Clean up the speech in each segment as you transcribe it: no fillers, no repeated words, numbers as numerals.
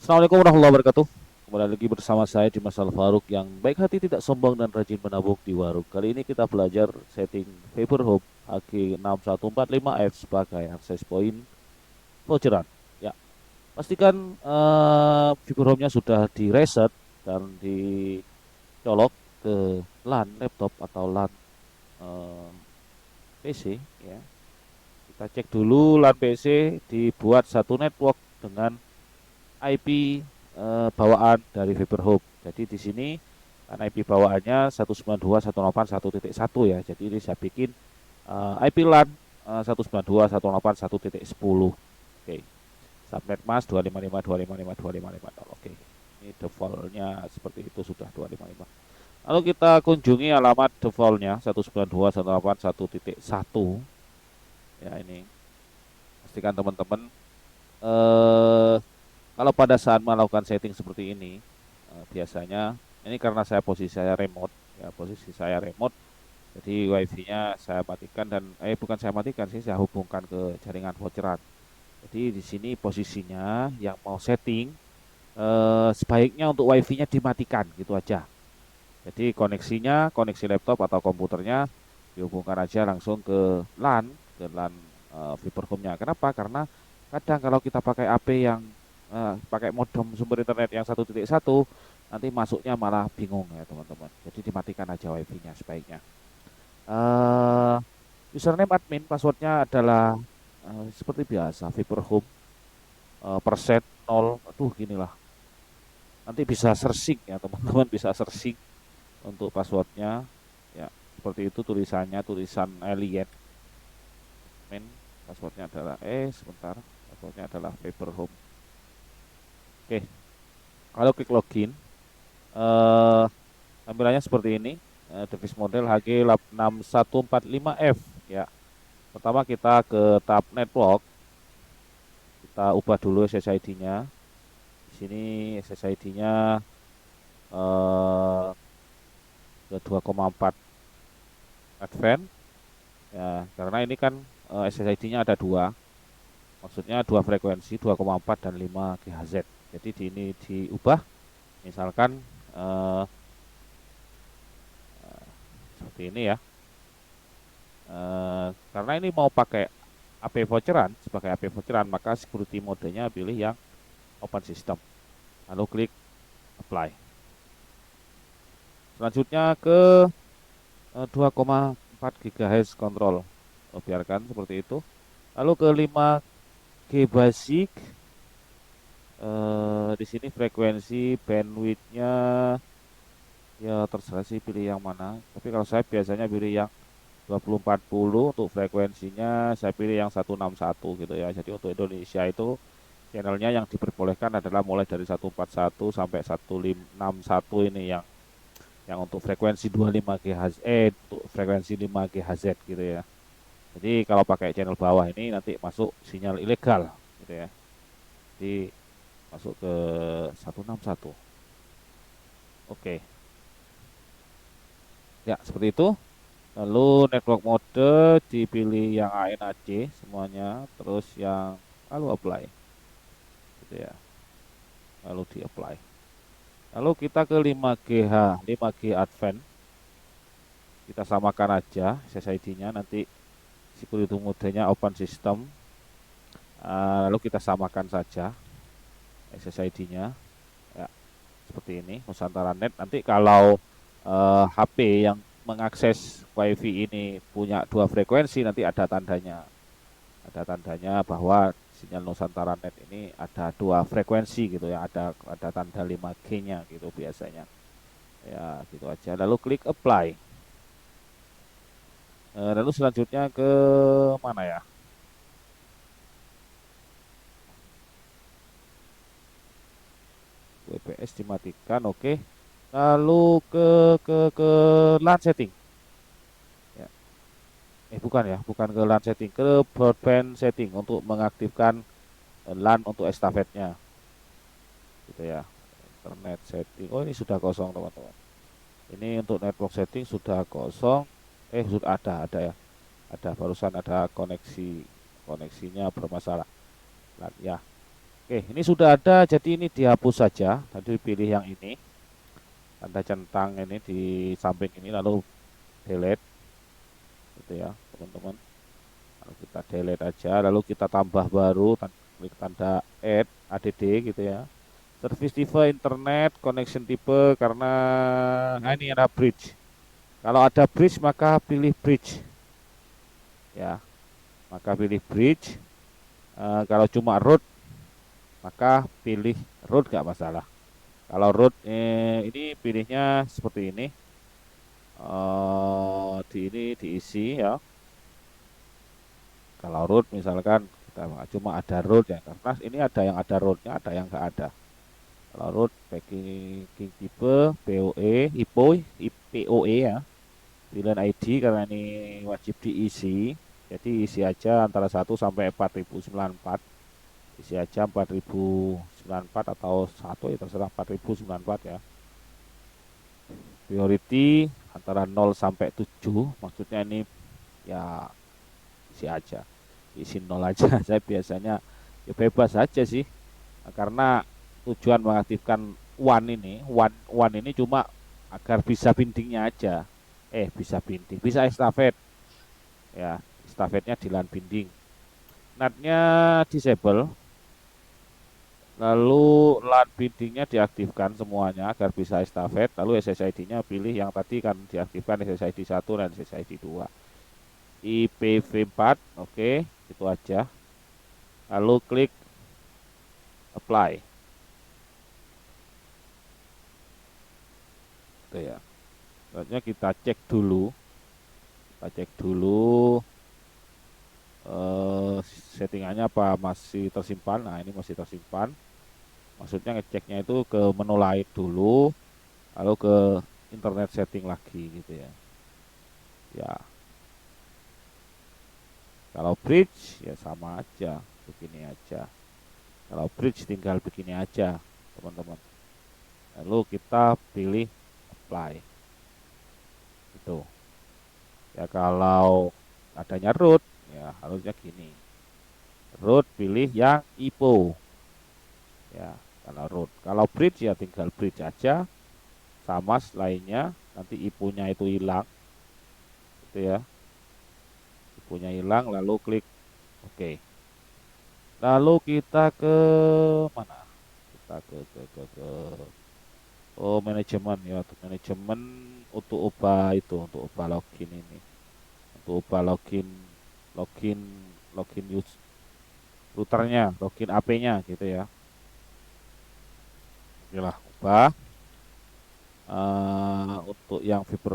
Assalamualaikum warahmatullahi wabarakatuh. Kembali lagi bersama saya Dimas Al-Farouk yang baik hati tidak sombong dan rajin menabung di warung. Kali ini kita belajar setting Viber Home HG6145F sebagai akses point voucheran. Ya, pastikan Viber Home-nya sudah di reset dan dicolok ke LAN laptop atau LAN eh, PC. Ya, kita cek dulu LAN PC dibuat satu network dengan IP bawaan dari Viber Home. Jadi di sini kan IP bawaannya 192.168.1.1 ya. Jadi ini saya bikin IP LAN 192.168.1.10. Oke. Subnet mas 255.255.255.0. Oke. Ini defaultnya seperti itu sudah 255. Lalu kita kunjungi alamat defaultnya 192.168.1.1. Ya ini. Pastikan teman-teman eh kalau pada saat melakukan setting seperti ini, biasanya ini karena saya remote, ya posisi saya remote, jadi wifi-nya saya matikan dan bukan saya matikan sih, saya hubungkan ke jaringan voucheran. Jadi di sini posisinya yang mau setting sebaiknya untuk wifi-nya dimatikan gitu aja. Jadi koneksinya, koneksi laptop atau komputernya dihubungkan aja langsung ke LAN Viber Home-nya. Kenapa? Karena kadang kalau kita pakai AP yang pakai modem sumber internet yang 1.1 nanti masuknya malah bingung ya teman-teman. Jadi dimatikan aja wifi-nya sebaiknya. Eh Username admin, passwordnya adalah seperti biasa Viber Home persen 0. Aduh gini lah. Nanti bisa searching ya teman-teman, bisa searching untuk passwordnya. Ya seperti itu tulisannya, tulisan alien. Admin, passwordnya adalah sebentar, passwordnya adalah Viber Home. Oke, kalau klik login, eh tampilannya seperti ini. Device model HG6145F ya. Pertama kita ke tab network, kita ubah dulu SSID-nya. Di sini SSID-nya ke 2,4 Advance ya, karena ini kan SSID-nya ada dua. Maksudnya dua frekuensi 2,4 dan 5 GHz. Jadi ini diubah misalkan eh, seperti ini ya. Karena ini mau pakai AP voucheran, sebagai AP voucheran maka security modenya pilih yang open system. Lalu klik apply. Selanjutnya ke 2,4 GHz kontrol. Biarkan seperti itu. Lalu ke 5G basic, di sini frekuensi bandwidthnya ya terserah sih pilih yang mana. Tapi kalau saya biasanya pilih yang 2040 untuk frekuensinya, saya pilih yang 161 gitu ya. Jadi untuk Indonesia itu channelnya yang diperbolehkan adalah mulai dari 141 sampai 161 ini yang untuk frekuensi 25 GHz untuk frekuensi 5 GHz gitu ya. Jadi kalau pakai channel bawah ini nanti masuk sinyal ilegal gitu ya. Jadi masuk ke 161. Oke. Ya, seperti itu. Lalu network mode dipilih yang ANAC semuanya, terus yang lalu apply gitu ya. Lalu di apply. Lalu kita ke 5GH, 5G Advance. Kita samakan aja SSID-nya nanti security mode-nya open system. Lalu kita samakan saja SSID-nya. Ya, seperti ini Nusantara Net. Nanti kalau HP yang mengakses WiFi ini punya dua frekuensi nanti ada tandanya. Ada tandanya bahwa sinyal Nusantara Net ini ada dua frekuensi gitu ya. Ada tanda 5G-nya gitu biasanya. Ya, gitu aja. Lalu klik apply. Lalu selanjutnya ke mana ya? WPS dimatikan, oke. Lalu ke LAN setting. Ya. Bukan ya, bukan ke LAN setting, ke broadband setting untuk mengaktifkan LAN untuk estafetnya, gitu ya. Internet setting. Oh ini sudah kosong teman-teman. Ini untuk network setting sudah kosong. Sudah ada ya. Ada barusan ada koneksinya bermasalah. LAN ya. Oke, ini sudah ada, jadi ini dihapus saja. Tadi pilih yang ini, tanda centang ini di samping ini, lalu delete, gitu ya, teman-teman. Lalu kita delete aja, lalu kita tambah baru, klik tanda add, gitu ya. Service type internet, connection type, karena nah ini ada bridge. Kalau ada bridge, maka pilih bridge, ya. Maka pilih bridge. Kalau cuma root, maka pilih root, nggak masalah. Kalau root ini pilihnya seperti ini. Di ini diisi ya. Kalau root misalkan kita cuma ada root ya, karena ini ada yang ada rootnya, ada yang nggak ada. Kalau root packing tipe POE, POE ya, pilihan ID karena ini wajib diisi. Jadi isi aja antara 1 sampai 4094. Isi aja 4094 atau 1 ya terserah 4094 ya. Priority antara 0 sampai 7, maksudnya ini ya isi aja. Isi 0 aja. Saya biasanya ya bebas aja sih. Karena tujuan mengaktifkan one ini cuma agar bisa bindingnya aja. Bisa binding, bisa estafet. Ya, estafetnya di LAN binding. NAT-nya disable. Lalu LAN bindingnya diaktifkan semuanya agar bisa estafet. Lalu SSID-nya pilih yang tadi kan diaktifkan, SSID 1 dan SSID 2. IPv4, oke, itu aja. Lalu klik apply. Itu ya. Selanjutnya kita cek dulu. Kita cek dulu eh, settingannya apa masih tersimpan. Nah, ini masih tersimpan. Maksudnya ngeceknya itu ke menu lain dulu, lalu ke internet setting lagi gitu ya. Ya, kalau bridge ya sama aja, begini aja. Kalau bridge tinggal begini aja, teman-teman. Lalu kita pilih apply. Itu. Ya kalau adanya root, ya harusnya gini. Root pilih yang IPO. Ya, kalau root. Kalau bridge ya tinggal bridge aja. Sama lainnya, nanti IPO-nya itu hilang. Gitu ya. IPO-nya hilang, lalu klik OK. Lalu kita ke mana? Kita ke oh manajemen ya, untuk manajemen untuk untuk ubah login ini. Untuk ubah login login use routernya, login AP-nya gitu ya. Oke lah, ubah. Untuk yang fiber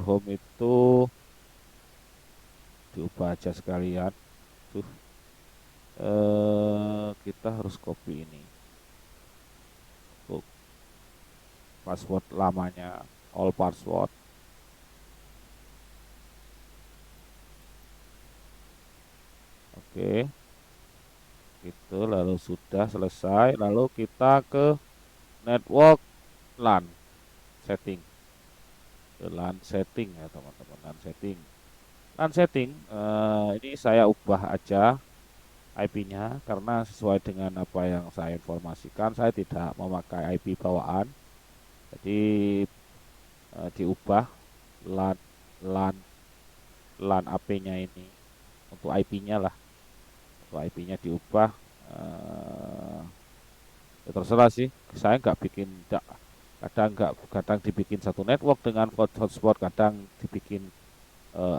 home itu diubah aja sekalian. Tuh, kita harus copy ini. Untuk password lamanya, all password. Oke, itu lalu sudah selesai. Lalu kita ke network LAN setting. Ke LAN setting ya teman-teman, LAN setting. LAN setting ini saya ubah aja IP-nya karena sesuai dengan apa yang saya informasikan, saya tidak memakai IP bawaan. Jadi diubah LAN LAN LAN AP-nya ini untuk IP-nya lah. Untuk IP-nya diubah. Ya terserah sih. Saya nggak bikin kadang dibikin satu network dengan hotspot, kadang dibikin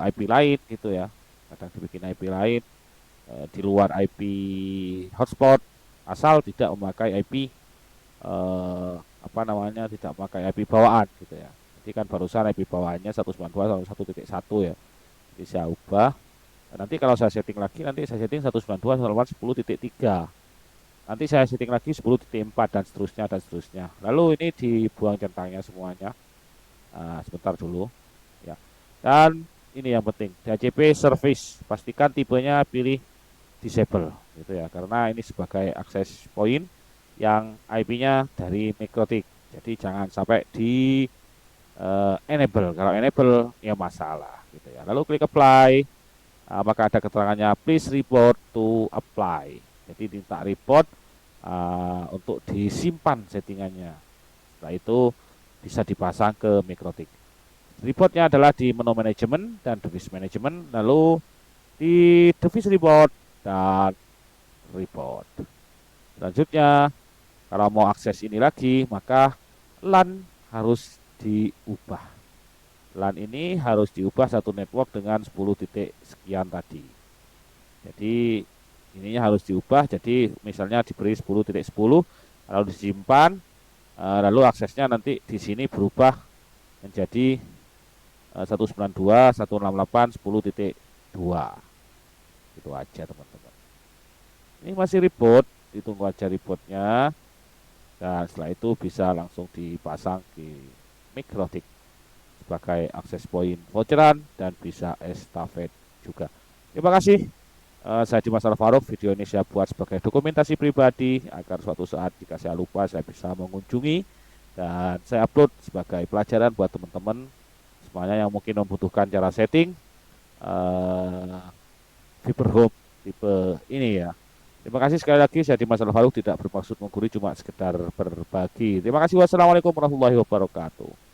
IP lain gitu ya. Kadang dibikin IP lain di luar IP hotspot, asal tidak memakai IP apa namanya, tidak memakai IP bawaan gitu ya. Jadi kan barusan IP bawaannya 192.1.1 ya. Jadi saya ubah. Nanti kalau saya setting lagi, nanti saya setting 192.168.10.3. Nanti saya setting lagi 10.4 dan seterusnya dan seterusnya. Lalu ini dibuang centangnya semuanya. Sebentar dulu ya. Dan ini yang penting, DHCP service pastikan tipenya pilih disable gitu ya, karena ini sebagai access point yang IP-nya dari MikroTik. Jadi jangan sampai di enable. Kalau enable ya masalah gitu ya. Lalu klik apply. Maka ada keterangannya please report to apply. Jadi minta report untuk disimpan settingannya. Setelah itu bisa dipasang ke Mikrotik. Reportnya adalah di menu manajemen dan device manajemen, lalu di device report dan report. Selanjutnya, kalau mau akses ini lagi, maka LAN harus diubah. LAN ini harus diubah satu network dengan 10 titik sekian tadi. Jadi ininya harus diubah. Jadi misalnya diberi 10.10, lalu disimpan, lalu aksesnya nanti di sini berubah menjadi 192.168.10.2. Itu aja teman-teman. Ini masih report, ditunggu aja reportnya. Dan setelah itu bisa langsung dipasang di Mikrotik sebagai akses point voucheran dan bisa estafet juga. Terima kasih. Saya Dimas Alvaro, video ini saya buat sebagai dokumentasi pribadi agar suatu saat jika saya lupa saya bisa mengunjungi dan saya upload sebagai pelajaran buat teman-teman semuanya yang mungkin membutuhkan cara setting Viber Home tipe ini ya. Terima kasih sekali lagi, saya Dimas Alvaro, tidak bermaksud menggurui, cuma sekedar berbagi. Terima kasih. Wassalamualaikum warahmatullahi wabarakatuh.